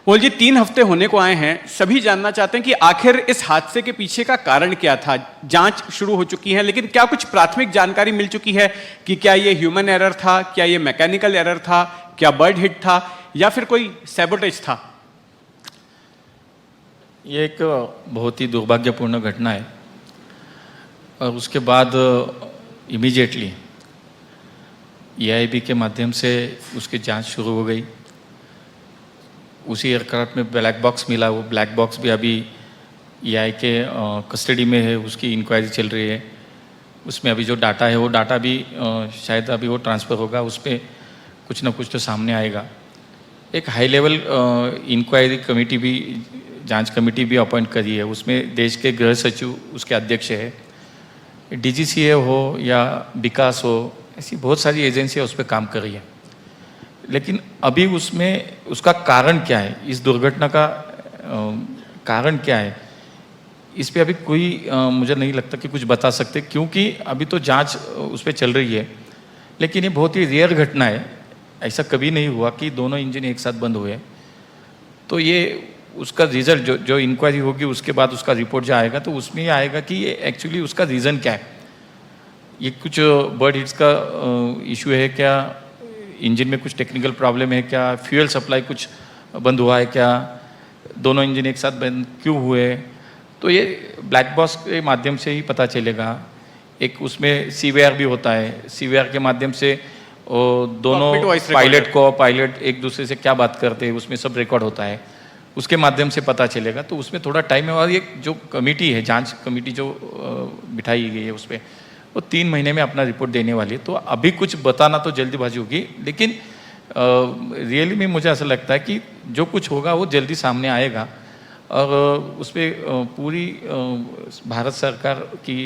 पोल जी 3 हफ्ते होने को आए हैं, सभी जानना चाहते हैं कि आखिर इस हादसे के पीछे का कारण क्या था। जांच शुरू हो चुकी है, लेकिन क्या कुछ प्राथमिक जानकारी मिल चुकी है कि क्या ये ह्यूमन एरर था, क्या ये मैकेनिकल एरर था, क्या बर्ड हिट था या फिर कोई सैबोटेज था? ये एक बहुत ही दुर्भाग्यपूर्ण घटना है और उसके बाद इमीडिएटली EIB के माध्यम से उसकी जांच शुरू हो गई। उसी एयरक्राफ्ट में ब्लैक बॉक्स मिला, वो ब्लैक बॉक्स भी अभी EI के कस्टडी में है, उसकी इंक्वायरी चल रही है। उसमें अभी जो डाटा है वो डाटा भी शायद अभी वो ट्रांसफ़र होगा, उस पर कुछ ना कुछ तो सामने आएगा। एक हाई लेवल इंक्वायरी कमेटी भी, जांच कमेटी भी अपॉइंट करी है, उसमें देश के गृह सचिव उसके अध्यक्ष है। DGCA हो या विकास हो, ऐसी बहुत सारी एजेंसियाँ उस पर काम कर रही है। लेकिन अभी उसमें उसका कारण क्या है, इस दुर्घटना का कारण क्या है, इस पे अभी कोई मुझे नहीं लगता कि कुछ बता सकते, क्योंकि अभी तो जांच उस पर चल रही है। लेकिन ये बहुत ही रेयर घटना है, ऐसा कभी नहीं हुआ कि दोनों इंजन एक साथ बंद हुए। तो ये उसका रिजल्ट जो इंक्वायरी होगी उसके बाद उसका रिपोर्ट जो आएगा तो उसमें ये आएगा कि ये एक्चुअली उसका रीज़न क्या है। ये कुछ बर्ड हिट्स का इशू है क्या, इंजन में कुछ टेक्निकल प्रॉब्लम है क्या, फ्यूल सप्लाई कुछ बंद हुआ है क्या, दोनों इंजन एक साथ बंद क्यों हुए, तो ये ब्लैक बॉक्स के माध्यम से ही पता चलेगा। एक उसमें CVR भी होता है, CVR के माध्यम से दोनों पायलट एक दूसरे से क्या बात करते हैं, उसमें सब रिकॉर्ड होता है, उसके माध्यम से पता चलेगा। तो उसमें थोड़ा टाइम है। और एक जो कमेटी है, जांच कमेटी जो बिठाई गई है, उस पर वो 3 महीने में अपना रिपोर्ट देने वाली है। तो अभी कुछ बताना तो जल्दीबाजी होगी, लेकिन रियली में मुझे ऐसा लगता है कि जो कुछ होगा वो जल्दी सामने आएगा। और उस पर पूरी भारत सरकार की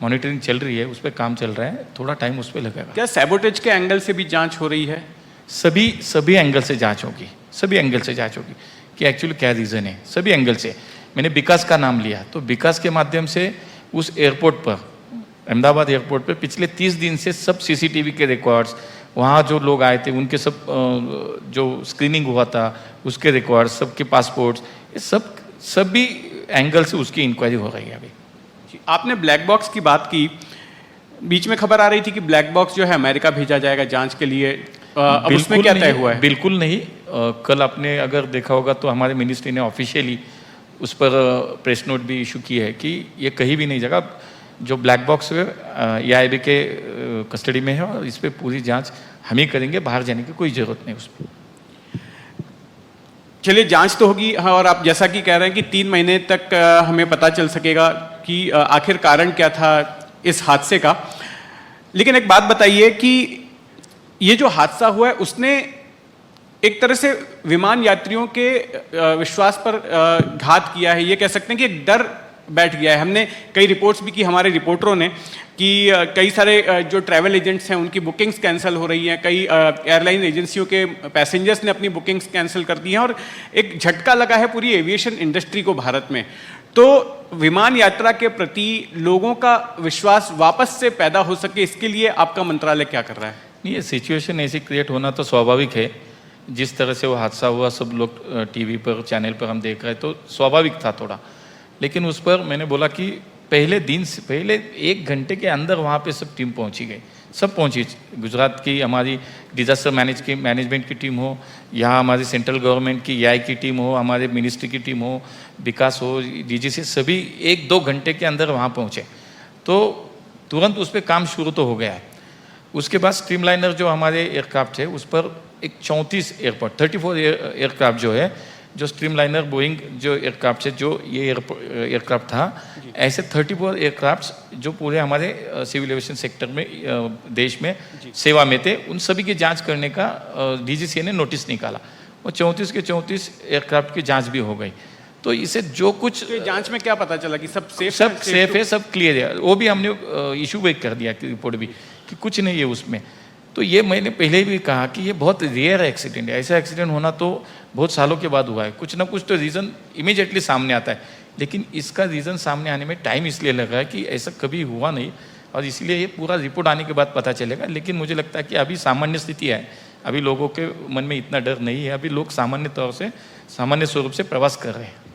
मॉनिटरिंग चल रही है, उस पर काम चल रहा है, थोड़ा टाइम उस पर लगेगा। क्या सैबोटेज के एंगल से भी जांच हो रही है? सभी एंगल से जांच होगी, सभी एंगल से जांच होगी कि एक्चुअली क्या रीज़न है, सभी एंगल से। मैंने विकास का नाम लिया, तो विकास के माध्यम से उस एयरपोर्ट पर, अहमदाबाद एयरपोर्ट पर पिछले 30 दिन से सब CCTV के रिकॉर्ड्स, वहाँ जो लोग आए थे उनके सब जो स्क्रीनिंग हुआ था उसके रिकॉर्ड्स, सबके पासपोर्ट्स, ये सभी एंगल से उसकी इंक्वायरी हो रही है अभी। आपने ब्लैक बॉक्स की बात की, बीच में खबर आ रही थी कि ब्लैक बॉक्स जो है अमेरिका भेजा जाएगा जांच के लिए, अब उसमें क्या तय हुआ है? बिल्कुल नहीं। कल आपने अगर देखा होगा तो हमारे मिनिस्ट्री ने ऑफिशियली उस पर प्रेस नोट भी इशू की है कि ये कहीं भी नहीं जाएगा। जो ब्लैक बॉक्स है EIB के कस्टडी में है और इस पर पूरी जांच हम ही करेंगे, बाहर जाने की कोई ज़रूरत नहीं उस पर। चलिए, जांच तो होगी। हाँ, और आप जैसा कि कह रहे हैं कि 3 महीने तक हमें पता चल सकेगा कि आखिर कारण क्या था इस हादसे का। लेकिन एक बात बताइए कि ये जो हादसा हुआ है उसने एक तरह से विमान यात्रियों के विश्वास पर घात किया है, ये कह सकते हैं कि एक डर बैठ गया है। हमने कई रिपोर्ट्स भी की, हमारे रिपोर्टरों ने, कि कई सारे जो ट्रैवल एजेंट्स हैं उनकी बुकिंग्स कैंसिल हो रही हैं, कई एयरलाइन एजेंसियों के पैसेंजर्स ने अपनी बुकिंग्स कैंसिल कर दी हैं और एक झटका लगा है पूरी एविएशन इंडस्ट्री को भारत में। तो विमान यात्रा के प्रति लोगों का विश्वास वापस से पैदा हो सके, इसके लिए आपका मंत्रालय क्या कर रहा है? ये सिचुएशन ऐसी क्रिएट होना तो स्वाभाविक है। जिस तरह से वो हादसा हुआ, सब लोग TV पर, चैनल पर हम देख रहे हैं, तो स्वाभाविक था थोड़ा। लेकिन उस पर मैंने बोला कि पहले 1 घंटे के अंदर वहाँ पे सब टीम पहुँची गई, सब पहुँची। गुजरात की हमारी डिजास्टर मैनेजमेंट की टीम हो, यहाँ हमारी सेंट्रल गवर्नमेंट की EI की टीम हो, हमारे मिनिस्ट्री की टीम हो, विकास हो, DGC, सभी 1-2 घंटे के अंदर वहाँ पहुँचे। तो तुरंत उस पर काम शुरू तो हो गया है। उसके बाद स्ट्रीमलाइनर जो हमारे एयरक्राफ्ट है उस पर एक 34 एयरक्राफ्ट जो है, जो स्ट्रीमलाइनर बोइंग जो एयरक्राफ्ट है, जो ये एयरक्राफ्ट था, ऐसे 34 एयरक्राफ्ट्स जो पूरे हमारे सिविल एविएशन सेक्टर में देश में सेवा में थे, उन सभी की जांच करने का DGCA ने नोटिस निकाला। और 34 के 34 एयरक्राफ्ट की जांच भी हो गई। तो इसे जो कुछ जांच में क्या पता चला कि सब सेफ है, सब क्लियर है। वो भी हमने इशू भी कर दिया रिपोर्ट भी कि कुछ नहीं है उसमें। तो ये मैंने पहले भी कहा कि ये बहुत रेयर एक्सीडेंट है, ऐसा एक्सीडेंट होना तो बहुत सालों के बाद हुआ है। कुछ ना कुछ तो रीज़न इमीडिएटली सामने आता है, लेकिन इसका रीज़न सामने आने में टाइम इसलिए लग रहा है कि ऐसा कभी हुआ नहीं, और इसलिए ये पूरा रिपोर्ट आने के बाद पता चलेगा। लेकिन मुझे लगता है कि अभी सामान्य स्थिति है, अभी लोगों के मन में इतना डर नहीं है, अभी लोग सामान्य तौर से सामान्य स्वरूप से प्रवास कर रहे हैं।